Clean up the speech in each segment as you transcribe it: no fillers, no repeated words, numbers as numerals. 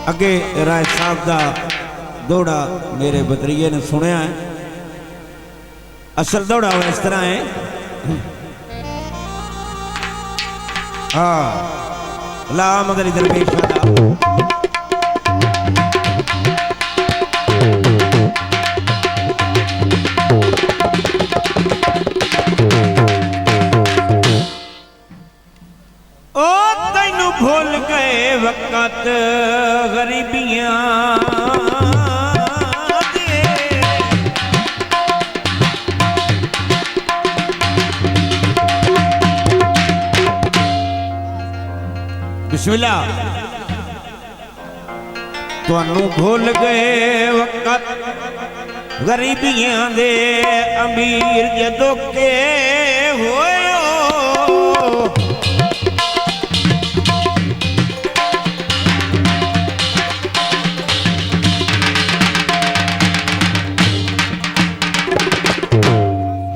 अगे राय साहब का दौड़ा मेरे बदरीए ने सुनिया है। असल दौड़ा इस तरह है। हाँ ला मगर इधर पेश भूल गए वक़्त गरीबियां बिस्मिल्लाह तुहानू भूल गए वक़्त गरीबियां दे अमीर जदों के होए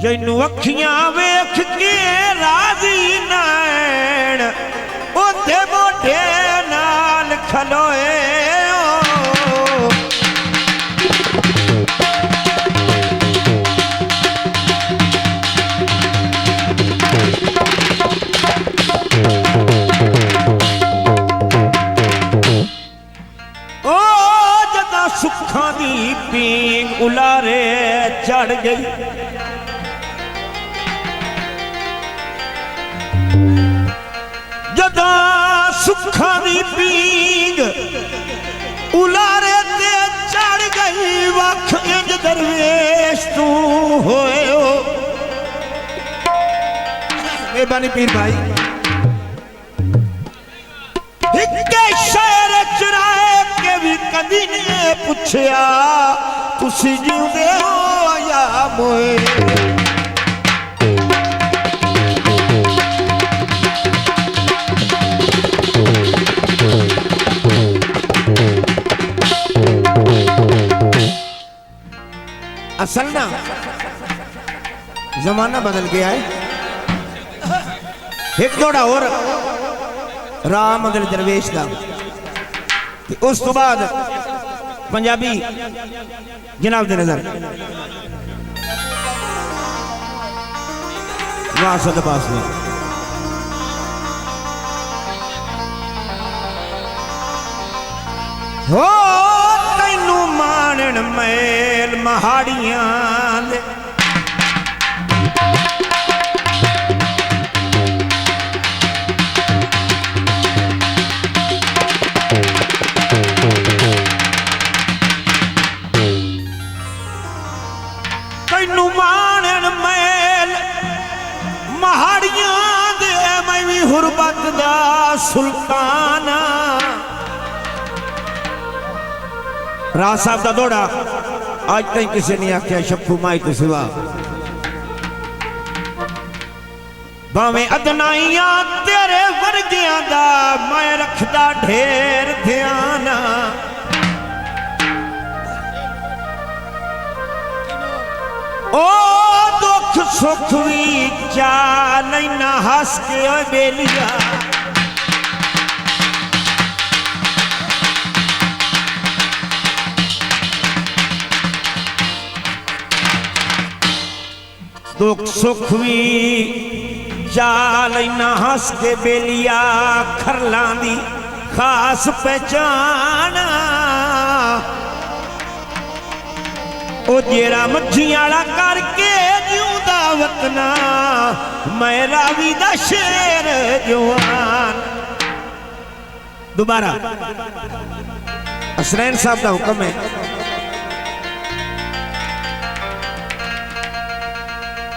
जिन्नू अखियां वेख के राजी नैन ओथे मोढे नाल खलोए ओ जदा सुखां दी पींग उलारे चढ़ गई जदा सुखा दी पींग उलारे ते चढ़ गई वख इंज दरवेश तू होए हो। मेहरबानी पीर भाई हिक्के शहर चराए के भी कदी नहीं पुछया तुसी जींदे हो या मोए असल ना जमाना बदल गया है। एक जोड़ा और राम अदल दरवेश का उस तो बाद पंजाबी जनाब दे नजर वासद पास में हो तैनू मानन मैल महाड़ियां तैनू मानन मैल महाड़ियां दे मैं भी हुरबत दा सुल्ताना। राज साहब का दौड़ा आज तक किसी ने आख्या शप्पू माई तो सिवा भावें अदनाइया तेरे वर्गिया दा मैं रखदा ढेर ध्यान। ओ दुख सुख भी चा लेना हस के बेलिया दुख सुख भी चाल ना हस के बेलिया खरलां दी खास पहचान। ओ जेरा मच्छियां वाला करके जिउंदा वतना मैं रावी दा शेर जवान। दोबारा असरैन साहब का हुक्म है।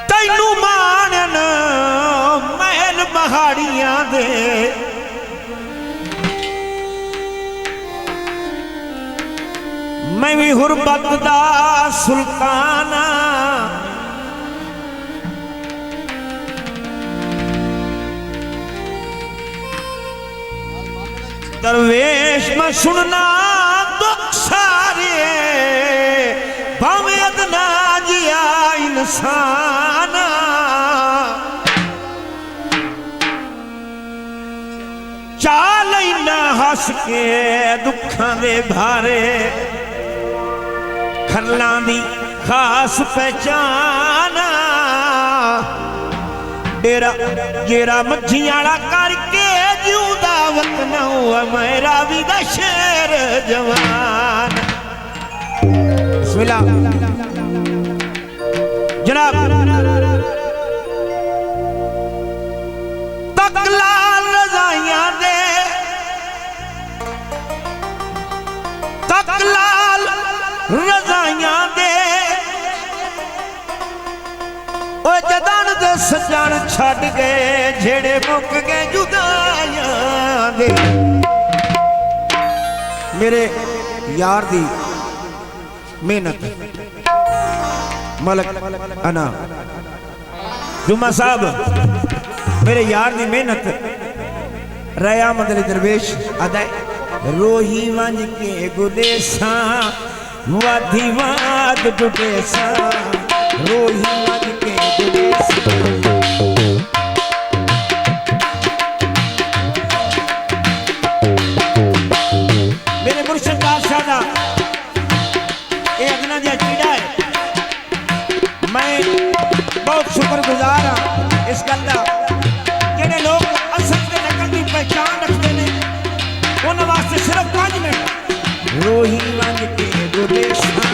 तैनू मानन महल महाड़ियां दे मैं भी हुरबत दा सुल्ताना। दरवेश मैं सुनना दुख सारे भावें अदना जिया इंसान। चाल ना हस के दुखा दे भारे खरलां दी खास पहचान डेरा जेरा मच्छियां करके जिउंदा वतन मेरा भी दा शेर जवान। बिस्मिल्लाह जनाब तकलाल रजाइयां दे तकलाल रजाइयां दे ओ जदन दे सजन छड़ गए जेड़े मुक गए जुदाइयां दे मेरे यार दी मेहनत मलक अना जुम्मा साहब मेरे यार दी मेहनत रया मदली दरवेश अदाय रोही वंज के गुलेसा वादी वाद टुटेसा रोही वंज के गुलेसा मेरे मुर्शिद बादशाह दा ये अगना दिया कीड़ा है। मैं बहुत शुक्रगुजार हाँ इस गल का जेडे लोग असल ते नकल की पहचान रखते हैं उन्होंने वास्ते सिर्फ 5 मिनट रोही वंज के गुलेसा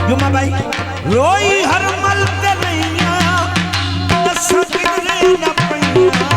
जुम्मा भाई रोई हर मल ते नैया दस किधरे न पैया